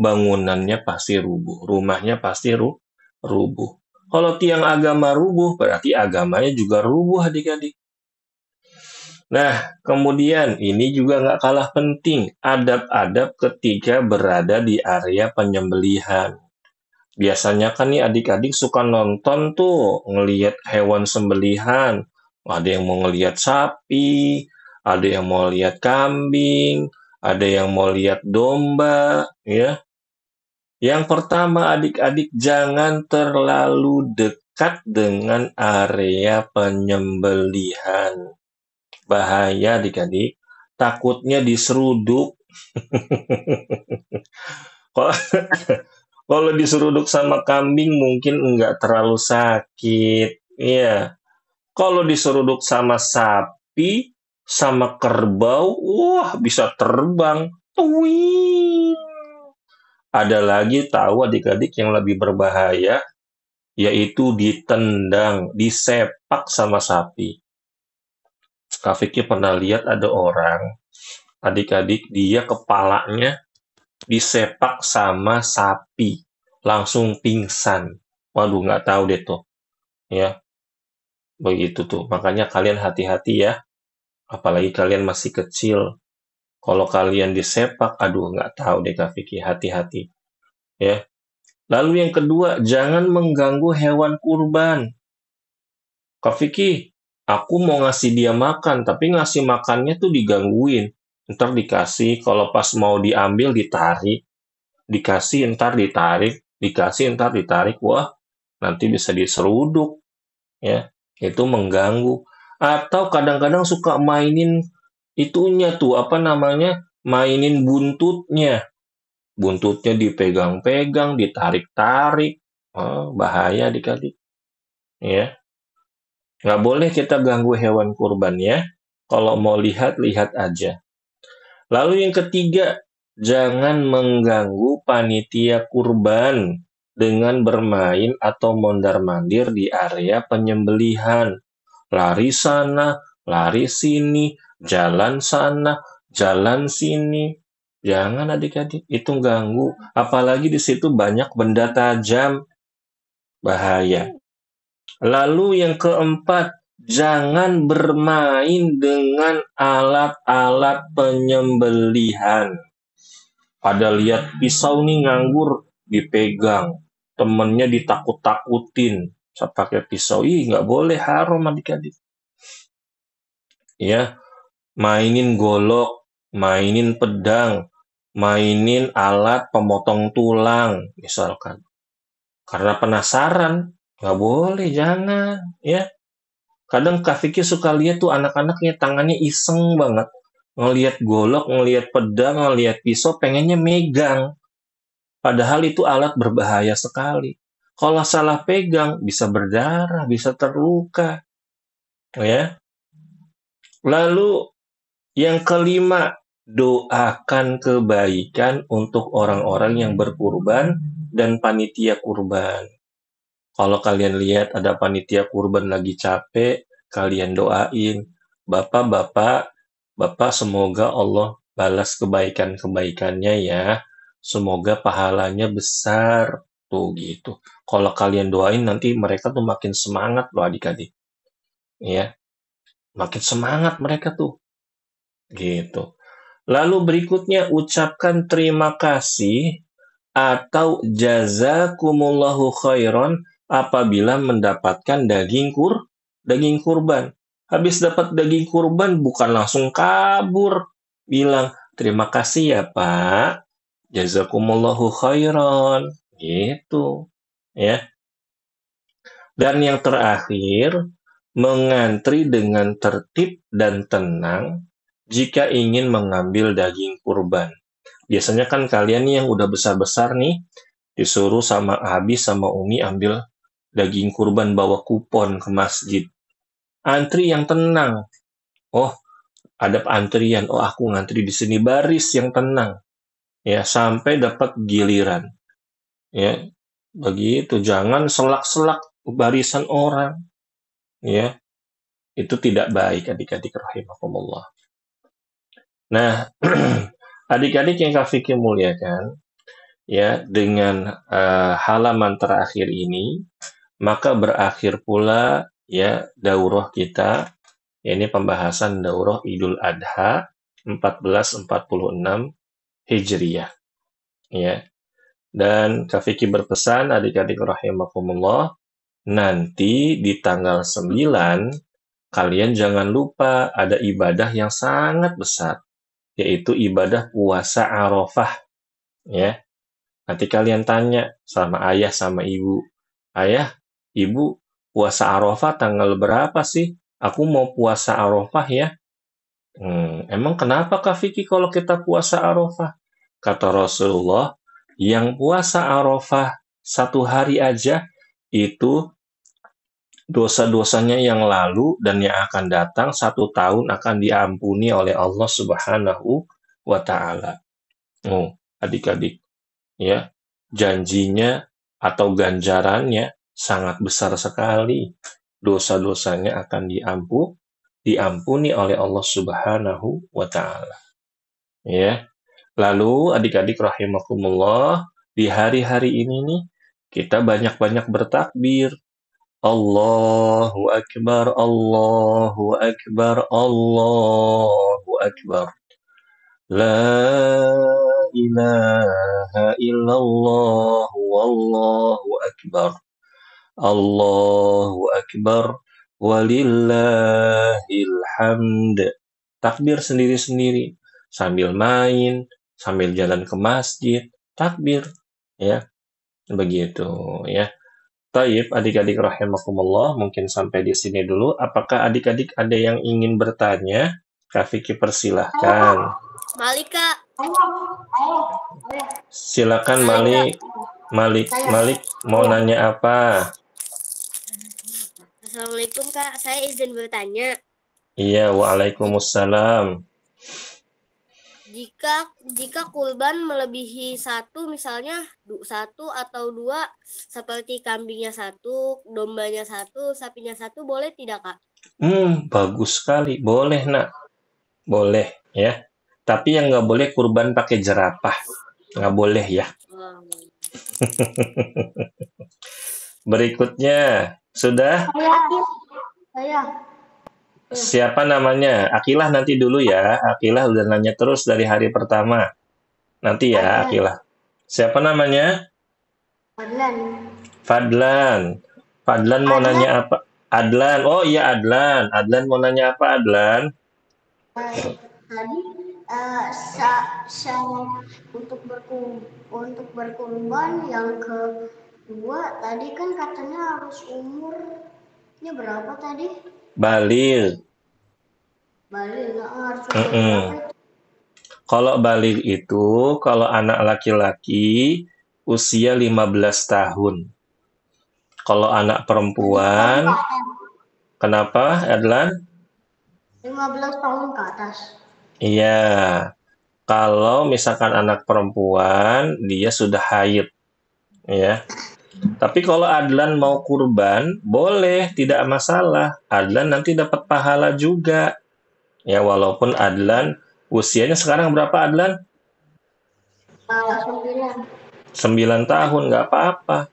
bangunannya pasti rubuh, rumahnya pasti rubuh. Kalau tiang agama rubuh, berarti agamanya juga rubuh adik-adik. Nah, kemudian ini juga nggak kalah penting, adab-adab ketika berada di area penyembelihan. Biasanya kan nih adik-adik suka nonton tuh, ngelihat hewan sembelihan. Ada yang mau ngelihat sapi, ada yang mau lihat kambing, ada yang mau lihat domba, ya. Yang pertama adik-adik jangan terlalu dekat dengan area penyembelihan. Bahaya adik-adik, takutnya diseruduk. Kalau diseruduk sama kambing mungkin enggak terlalu sakit. Iya. Kalau diseruduk sama sapi, sama kerbau, wah bisa terbang. Wih. Ada lagi tahu adik-adik yang lebih berbahaya, yaitu ditendang, disepak sama sapi. Kak Vicky pernah lihat ada orang, adik-adik, dia kepalanya disepak sama sapi, langsung pingsan. Waduh, nggak tahu deh tuh. Ya, begitu tuh. Makanya kalian hati-hati ya. Apalagi kalian masih kecil. Kalau kalian disepak, aduh, nggak tahu deh Kak Vicky. Hati-hati. Ya. Lalu yang kedua, jangan mengganggu hewan kurban. Kak Vicky, aku mau ngasih dia makan, tapi ngasih makannya tuh digangguin. Ntar dikasih, kalau pas mau diambil ditarik. Dikasih ntar ditarik, dikasih ntar ditarik, wah nanti bisa diseruduk, ya itu mengganggu. Atau kadang-kadang suka mainin itunya tuh apa namanya, mainin buntutnya dipegang-pegang, ditarik-tarik, bahaya adik-adik, ya nggak boleh kita ganggu hewan kurban ya. Kalau mau lihat aja. Lalu yang ketiga, jangan mengganggu panitia kurban dengan bermain atau mondar-mandir di area penyembelihan. Lari sana, lari sini, jalan sana, jalan sini. Jangan adik-adik, itu ganggu. Apalagi di situ banyak benda tajam, bahaya. Lalu yang keempat, jangan bermain dengan alat-alat penyembelihan. Pada lihat pisau nih nganggur, dipegang. Temennya ditakut-takutin. Saya pakai pisau, nggak boleh, haram adik-adik. Ya, mainin golok, mainin pedang, mainin alat pemotong tulang, misalkan. Karena penasaran, nggak boleh, jangan. Ya, kadang Kak Vicky suka lihat tuh anak-anaknya tangannya iseng banget. Ngelihat golok, ngelihat pedang, ngelihat pisau, pengennya megang. Padahal itu alat berbahaya sekali. Kalau salah pegang, bisa berdarah, bisa terluka. Ya. Lalu yang kelima, doakan kebaikan untuk orang-orang yang berkurban dan panitia kurban. Kalau kalian lihat ada panitia kurban lagi capek, kalian doain, Bapak-bapak, Bapak semoga Allah balas kebaikan-kebaikannya ya. Semoga pahalanya besar. Tuh gitu. Kalau kalian doain nanti mereka tuh makin semangat loh adik-adik. Ya, makin semangat mereka tuh. Gitu. Lalu berikutnya ucapkan terima kasih atau jazakumullahu khairan apabila mendapatkan daging kurban. Habis dapat daging kurban bukan langsung kabur, bilang terima kasih ya Pak, jazakumullahu khairan, gitu ya. Dan yang terakhir, mengantri dengan tertib dan tenang jika ingin mengambil daging kurban. Biasanya kan kalian nih yang udah besar-besar nih, disuruh sama Abi sama Umi ambil daging kurban bawa kupon ke masjid. Antri yang tenang. Oh, ada antrian. Oh, aku ngantri di sini, baris yang tenang. Ya, sampai dapat giliran. Ya, begitu. Jangan selak-selak barisan orang. Ya, itu tidak baik adik-adik rahimakumullah. Nah, adik-adik yang Kak Fikri muliakan, ya, dengan halaman terakhir ini, maka berakhir pula ya daurah kita, ya, ini pembahasan daurah Idul Adha 1446 Hijriyah. Ya. Dan Kak Fikri berpesan adik-adik rahimakumullah, nanti di tanggal 9 kalian jangan lupa ada ibadah yang sangat besar, yaitu ibadah puasa Arafah. Ya. Nanti kalian tanya sama ayah sama ibu, ayah, ibu, puasa Arafah tanggal berapa sih? Aku mau puasa Arafah ya. Emang kenapa Kak Vicky kalau kita puasa Arafah? Kata Rasulullah, yang puasa Arafah 1 hari aja, itu dosa-dosanya yang lalu dan yang akan datang 1 tahun akan diampuni oleh Allah Subhanahu wa Ta'ala. Oh, adik-adik, ya, janjinya atau ganjarannya sangat besar sekali. Dosa-dosanya akan diampuni oleh Allah Subhanahu wa Ta'ala. Ya. Lalu adik-adik rahimakumullah, di hari-hari ini nih kita banyak-banyak bertakbir. Allahu Akbar, Allahu Akbar, Allahu Akbar. La ilaha illallah, wallahu akbar. Allahu akbar, walillahil hamd. Takbir sendiri-sendiri, sambil main, sambil jalan ke masjid, takbir, ya. Begitu, ya. Taib, adik-adik rahimakumullah, mungkin sampai di sini dulu. Apakah adik-adik ada yang ingin bertanya? Kak Vicky persilahkan. Malika. Silakan Malik mau nanya apa? Assalamualaikum Kak, saya izin bertanya. Iya, waalaikumsalam. Jika kurban melebihi 1, misalnya 1 atau 2, seperti kambingnya 1, dombanya 1, sapinya 1, boleh tidak Kak? Bagus sekali. Boleh nak, boleh ya. Tapi yang nggak boleh kurban pakai jerapah, nggak boleh ya. Berikutnya, sudah? Saya. Siapa namanya? Akilah nanti dulu ya. Akilah udah nanya terus dari hari pertama. Nanti ya, Akilah. Siapa namanya? Fadlan. Fadlan mau nanya apa? Adlan. Oh iya, Adlan. Adlan mau nanya apa, Adlan? Tadi untuk berkurban yang kedua tadi kan katanya harus umurnya berapa tadi? Baligh harus umur berapa itu? Kalau baligh itu kalau anak laki-laki usia 15 tahun. Kalau anak perempuan Kenapa, Adlan? 15 tahun ke atas. Iya. Kalau misalkan anak perempuan, dia sudah haid. Ya. Tapi kalau Adlan mau kurban, boleh, tidak masalah. Adlan nanti dapat pahala juga. Ya, walaupun Adlan usianya sekarang berapa, Adlan? 9. 9 tahun, nggak apa-apa.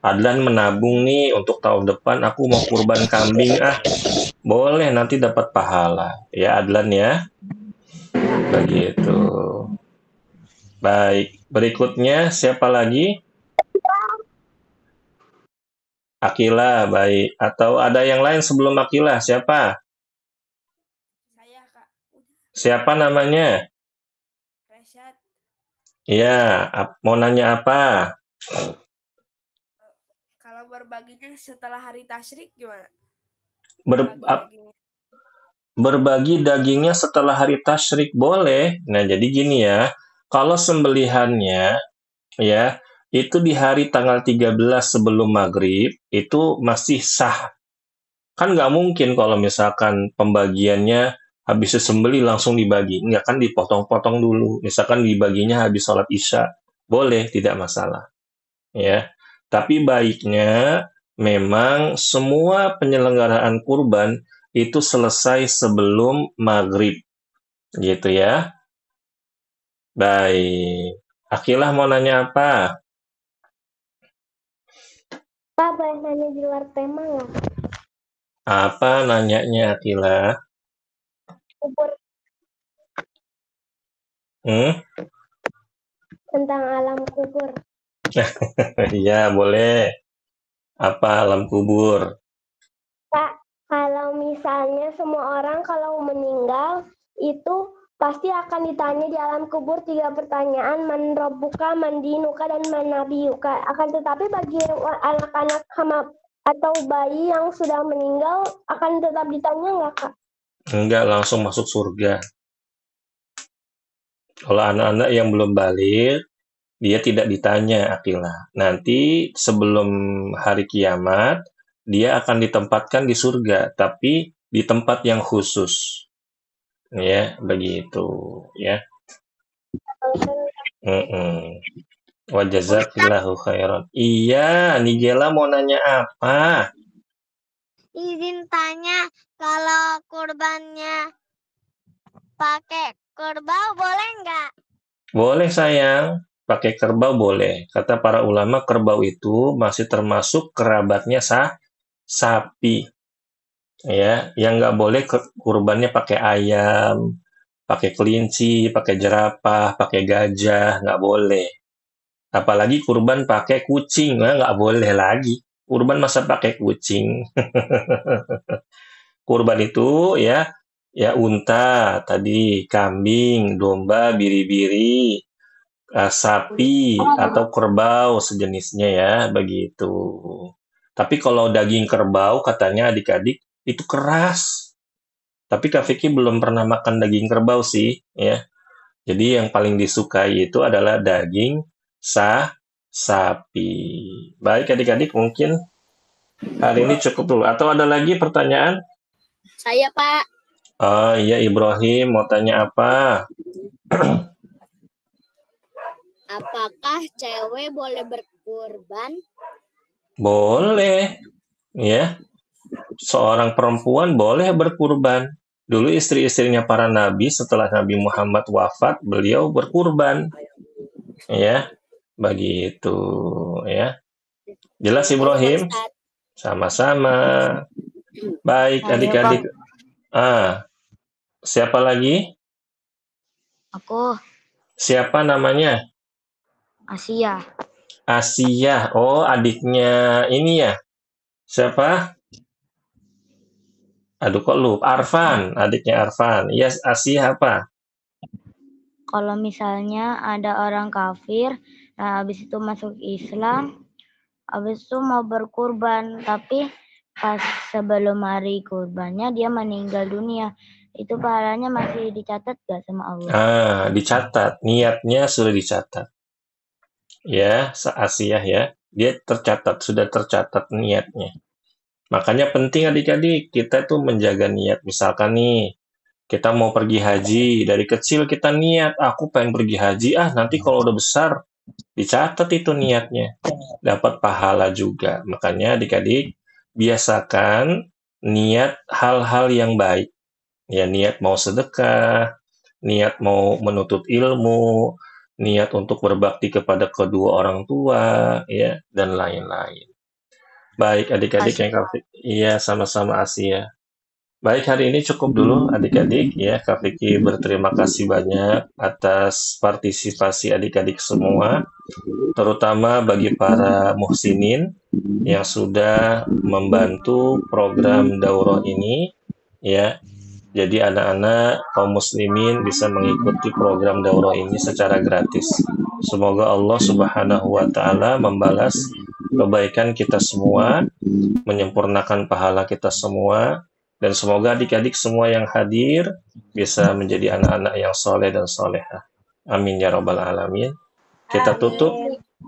Adlan menabung nih untuk tahun depan aku mau kurban kambing. Boleh, nanti dapat pahala. Ya, Adlan ya. Begitu. Baik, berikutnya siapa lagi? Akila, baik. Atau ada yang lain sebelum Akila? Siapa? Saya, Kak. Siapa namanya? Rashad. Iya, mau nanya apa? Kalau berbaginya setelah hari tasyrik gimana? Berbagi dagingnya setelah hari tasyrik boleh. Nah, jadi gini ya. Kalau sembelihannya ya, itu di hari tanggal 13 sebelum maghrib, itu masih sah. Kan nggak mungkin kalau misalkan pembagiannya habis sembelih langsung dibagi. Nggak, kan dipotong-potong dulu. Misalkan dibaginya habis sholat isya. Boleh, tidak masalah. Ya. Tapi baiknya memang semua penyelenggaraan kurban itu selesai sebelum maghrib. Gitu ya. Baik. Akilah mau nanya apa? Pak, boleh nanya di luar tema nggak? Apa nanyanya, Akilah? Kubur. Tentang alam kubur. Iya, boleh. Apa alam kubur? Pak, kalau misalnya semua orang kalau meninggal itu pasti akan ditanya di alam kubur 3 pertanyaan, man rabbuka, man dinuka, dan man nabiyuka. Akan tetapi bagi anak-anak atau bayi yang sudah meninggal akan tetap ditanya nggak, Kak? Enggak, langsung masuk surga. Kalau anak-anak yang belum balik, dia tidak ditanya, Akilah. Nanti sebelum hari kiamat, dia akan ditempatkan di surga, tapi di tempat yang khusus. Ya, begitu. Ya. Wa jazakillahu khairan. Iya, Nigela mau nanya apa? Izin tanya, kalau kurbannya pakai kerbau boleh nggak? Boleh sayang, pakai kerbau boleh. Kata para ulama, kerbau itu masih termasuk kerabatnya sapi. Ya, yang nggak boleh kurbannya pakai ayam, pakai kelinci, pakai jerapah, pakai gajah, nggak boleh. Apalagi kurban pakai kucing, nggak boleh lagi. Kurban masa pakai kucing. Kurban itu ya unta tadi, kambing, domba, biri-biri, sapi atau kerbau sejenisnya ya, begitu. Tapi kalau daging kerbau katanya adik-adik itu keras. Tapi Kak Vicky belum pernah makan daging kerbau sih, ya. Jadi yang paling disukai itu adalah daging sapi. Baik adik-adik, mungkin hari ini cukup dulu. Atau ada lagi pertanyaan? Saya, Pak. Oh iya, Ibrahim mau tanya apa? Apakah cewek boleh berkurban? Boleh, ya. Seorang perempuan boleh berkurban. Dulu istri-istrinya para nabi setelah Nabi Muhammad wafat, beliau berkurban. Ya, begitu ya. Jelas Ibrahim? Sama-sama. Baik adik-adik. Siapa lagi? Aku. Siapa namanya? Asia. Asia. Oh, adiknya ini ya. Siapa? Aduh, kok lupa. Arfan, adiknya Arfan. Iya, Asia apa? Kalau misalnya ada orang kafir, nah habis itu masuk Islam, habis itu mau berkurban, tapi pas sebelum hari kurbannya dia meninggal dunia, itu pahalanya masih dicatat gak sama Allah? Dicatat. Niatnya sudah dicatat. Ya, Asia ya. Dia tercatat, sudah tercatat niatnya. Makanya penting adik-adik, kita tuh menjaga niat. Misalkan nih, kita mau pergi haji, dari kecil kita niat, aku pengen pergi haji, nanti kalau udah besar, dicatat itu niatnya. Dapat pahala juga. Makanya adik-adik, biasakan niat hal-hal yang baik. Ya, niat mau sedekah, niat mau menuntut ilmu, niat untuk berbakti kepada kedua orang tua, ya, dan lain-lain. Baik, adik-adik yang Kak Vicky. Iya, sama-sama Asia. Baik, hari ini cukup dulu adik-adik ya. Kak Vicky berterima kasih banyak atas partisipasi adik-adik semua, terutama bagi para muhsinin yang sudah membantu program daurah ini ya. Jadi anak-anak kaum muslimin bisa mengikuti program daurah ini secara gratis. Semoga Allah Subhanahu wa taala membalas kebaikan kita semua, menyempurnakan pahala kita semua, dan semoga adik-adik semua yang hadir bisa menjadi anak-anak yang soleh dan solehah. Amin ya rabbal alamin. Kita tutup.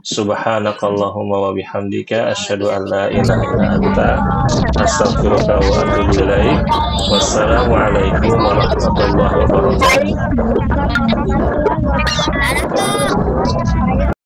Subhanakallahumma wa bihamdika asyhadu an la ilaha illa anta astaghfiruka wa atubu ilaik. Wassalamualaikum warahmatullahi wabarakatuh.